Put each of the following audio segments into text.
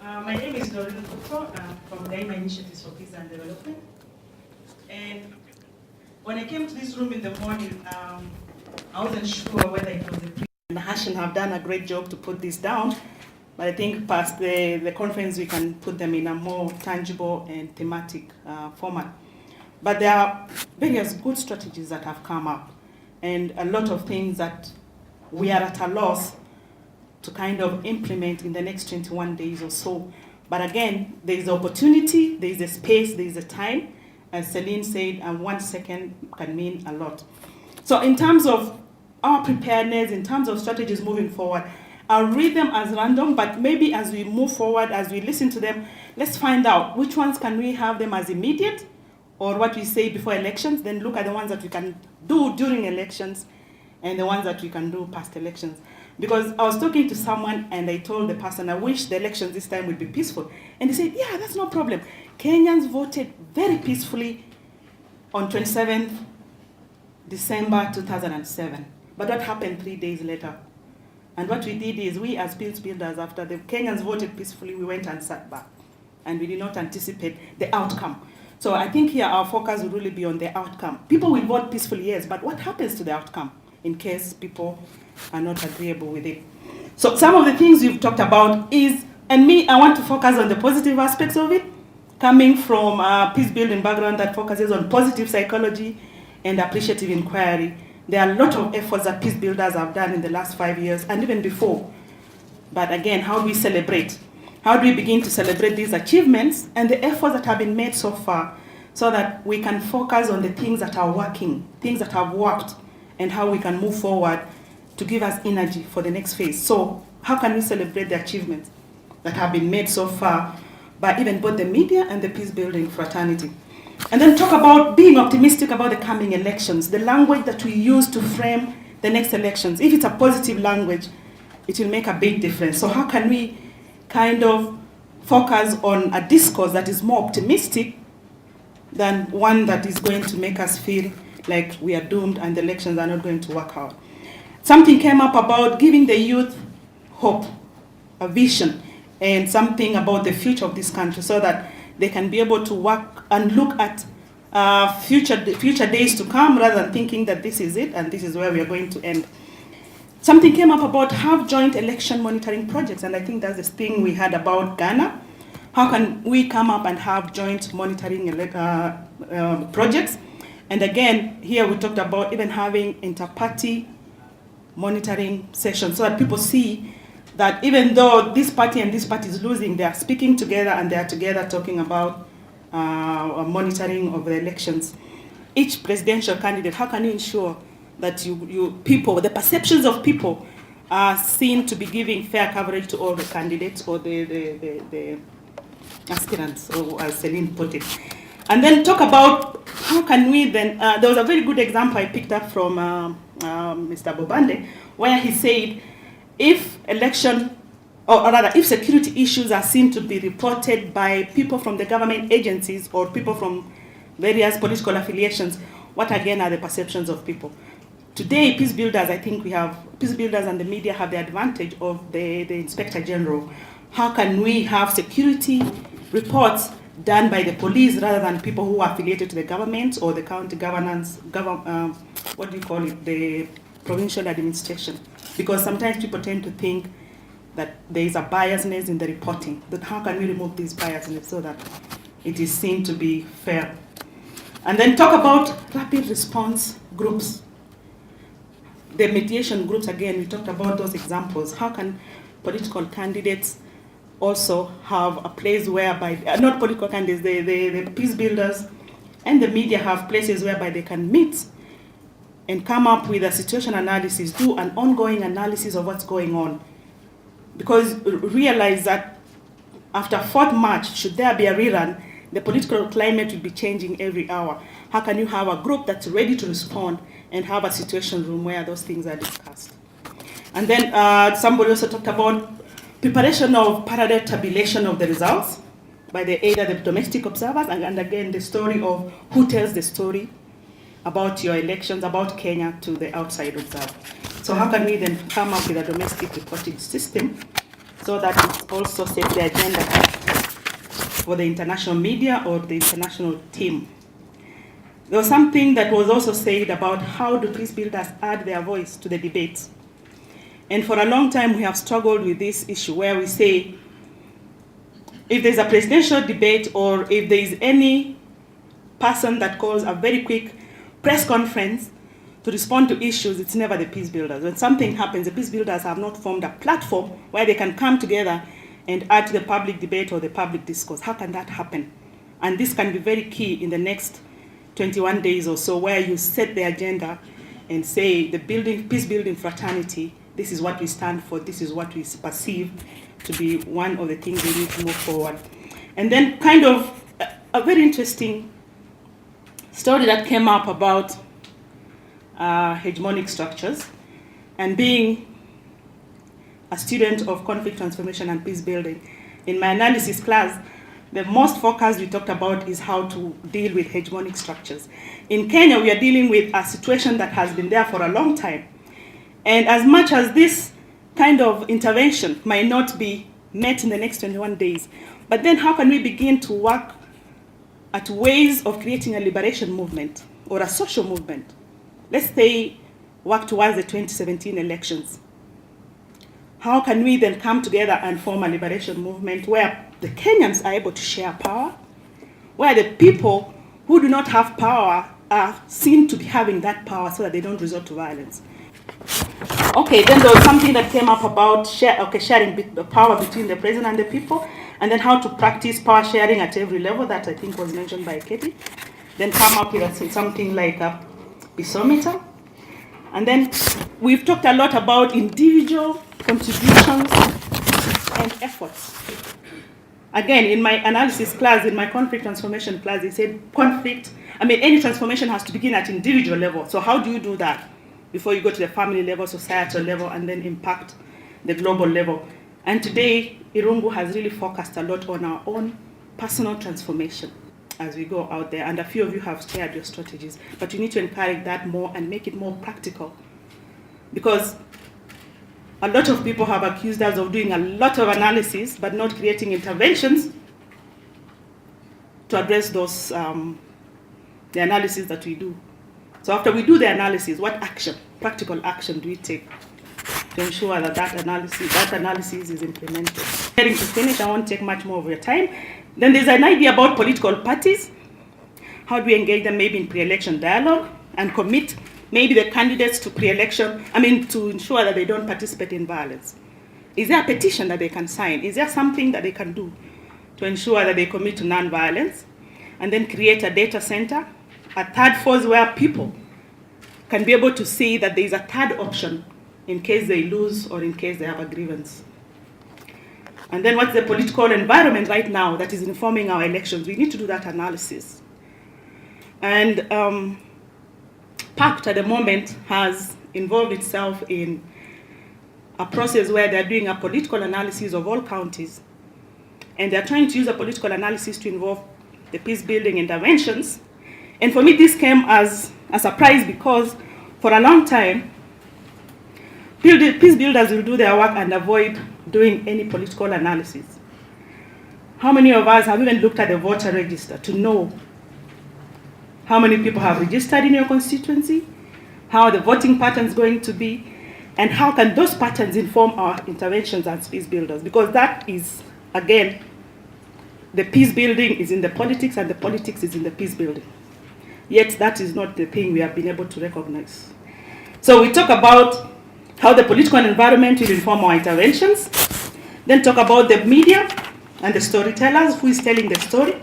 My name is Doreen Ruto from Daima Initiatives for Peace and Development. And when I came to this room in the morning, I wasn't sure whether it was a pre. And Hashin have done a great job to put this down, but I think past the conference we can put them in a more tangible and thematic format. But there are various good strategies that have come up, and a lot of things that we are at a loss to kind of implement in the next 21 days or so. But again, there is opportunity, there is a space, there is a time. As Celine said, and 1 second can mean a lot. So in terms of our preparedness, in terms of strategies moving forward, I'll read them as random, but maybe as we move forward, as we listen to them, let's find out which ones can we have them as immediate, or what we say before elections, then look at the ones that we can do during elections, and the ones that we can do past elections. Because I was talking to someone and I told the person, I wish the elections this time would be peaceful. And they said, yeah, that's no problem. Kenyans voted very peacefully on 27th December 2007. But what happened 3 days later? And what we did is we as peace builders, after the Kenyans voted peacefully, we went and sat back. And we did not anticipate the outcome. So I think here our focus will really be on the outcome. People will vote peacefully, yes, but what happens to the outcome in case people are not agreeable with it? So some of the things you've talked about is, and me, I want to focus on the positive aspects of it, coming from a peace building background that focuses on positive psychology and appreciative inquiry. There are a lot of efforts that peace builders have done in the last 5 years and even before. But again, how do we celebrate? How do we begin to celebrate these achievements and the efforts that have been made so far so that we can focus on the things that are working, things that have worked, and how we can move forward to give us energy for the next phase. So how can we celebrate the achievements that have been made so far by even both the media and the peace building fraternity? And then talk about being optimistic about the coming elections, the language that we use to frame the next elections. If it's a positive language, it will make a big difference. So how can we kind of focus on a discourse that is more optimistic than one that is going to make us feel like we are doomed and the elections are not going to work out? Something came up about giving the youth hope, a vision, and something about the future of this country so that they can be able to work and look at future days to come rather than thinking that this is it and this is where we are going to end. Something came up about have joint election monitoring projects, and I think that's the thing we had about Ghana. How can we come up and have joint monitoring projects? And again, here we talked about even having inter-party monitoring sessions so that people see that even though this party and this party is losing, they are speaking together and they are together talking about monitoring of the elections. Each presidential candidate, how can you ensure that people, the perceptions of people are seen to be giving fair coverage to all the candidates or the aspirants, or as Celine put it. And then talk about how can we then, there was a very good example I picked up from Mr. Bobande, where he said, if election, or rather, if security issues are seen to be reported by people from the government agencies or people from various political affiliations, what again are the perceptions of people? Today, peace builders, I think we have, peace builders and the media have the advantage of the Inspector General. How can we have security reports done by the police rather than people who are affiliated to the government or the county governance, what do you call it, the provincial administration? Because sometimes people tend to think that there is a biasness in the reporting. But how can we remove this biasness so that it is seen to be fair? And then talk about rapid response groups. The mediation groups, again, we talked about those examples. How can political candidates also have a place whereby, not political candidates, the peace builders and the media have places whereby they can meet and come up with a situation analysis, do an ongoing analysis of what's going on. Because realize that after 4th March, should there be a rerun, the political climate will be changing every hour. How can you have a group that's ready to respond and have a situation room where those things are discussed? And then somebody also talked about preparation of parallel tabulation of the results by either the domestic observers and again the story of who tells the story about your elections, about Kenya to the outside observer. So how can we then come up with a domestic reporting system so that it also sets the agenda for the international media or the international team. There was something that was also said about how do peace builders add their voice to the debate. And for a long time, we have struggled with this issue where we say, if there's a presidential debate or if there is any person that calls a very quick press conference to respond to issues, it's never the peace builders. When something happens, the peace builders have not formed a platform where they can come together and add to the public debate or the public discourse. How can that happen? And this can be very key in the next 21 days or so, where you set the agenda and say the peace building fraternity, this is what we stand for, this is what we perceive to be one of the things we need to move forward. And then kind of a very interesting story that came up about hegemonic structures. And being a student of conflict transformation and peace building, in my analysis class, the most focus we talked about is how to deal with hegemonic structures. In Kenya, we are dealing with a situation that has been there for a long time. And as much as this kind of intervention might not be met in the next 21 days, but then how can we begin to work at ways of creating a liberation movement or a social movement? Let's say work towards the 2017 elections. How can we then come together and form a liberation movement where the Kenyans are able to share power, where the people who do not have power are seen to be having that power so that they don't resort to violence? Okay, then there was something that came up about sharing the power between the president and the people, and then how to practice power sharing at every level, that I think was mentioned by Katie. Then come up with something like a peaceometer. And then we've talked a lot about individual contributions and efforts. Again, in my analysis class, in my conflict transformation class, they said any transformation has to begin at individual level. So how do you do that before you go to the family level, societal level, and then impact the global level? And today, Irungu has really focused a lot on our own personal transformation as we go out there. And a few of you have shared your strategies, but you need to encourage that more and make it more practical. Because a lot of people have accused us of doing a lot of analysis, but not creating interventions to address those, the analysis that we do. So after we do the analysis, what action, practical action do we take to ensure that that analysis is implemented? Getting to finish, I won't take much more of your time. Then there's an idea about political parties. How do we engage them maybe in pre-election dialogue and commit maybe the candidates to to ensure that they don't participate in violence? Is there a petition that they can sign? Is there something that they can do to ensure that they commit to non-violence? And then create a data center, a third force where people can be able to see that there is a third option in case they lose or in case they have a grievance. And then what's the political environment right now that is informing our elections? We need to do that analysis. And PACT at the moment has involved itself in a process where they're doing a political analysis of all counties. And they're trying to use a political analysis to involve the peace building interventions. And for me, this came as a surprise because for a long time, peace builders will do their work and avoid doing any political analysis. How many of us have even looked at the voter register to know how many people have registered in your constituency, how the voting pattern is going to be, and how can those patterns inform our interventions as peace builders? Because that is, again, the peace building is in the politics and the politics is in the peace building. Yet that is not the thing we have been able to recognize. So we talk about how the political environment will inform our interventions, then talk about the media and the storytellers, who is telling the story,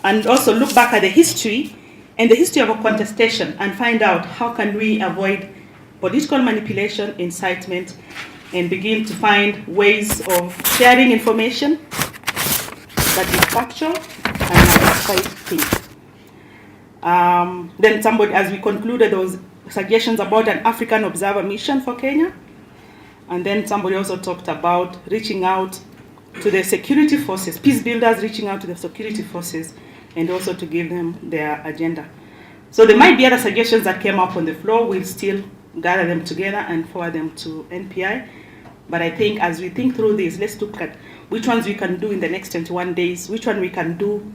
and also look back at the history and the history of a contestation and find out how can we avoid political manipulation, incitement, and begin to find ways of sharing information that is factual and quite things. Then somebody, as we concluded, those suggestions about an African observer mission for Kenya. And then somebody also talked about reaching out to the security forces, peace builders reaching out to the security forces, and also to give them their agenda. So there might be other suggestions that came up on the floor. We'll still gather them together and forward them to NPI But I think as we think through this, let's look at which ones we can do in the next 21 days, which one we can do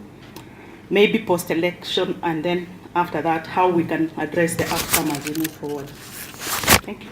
maybe post-election, and then after that, how we can address the outcome as we move forward. Thank you.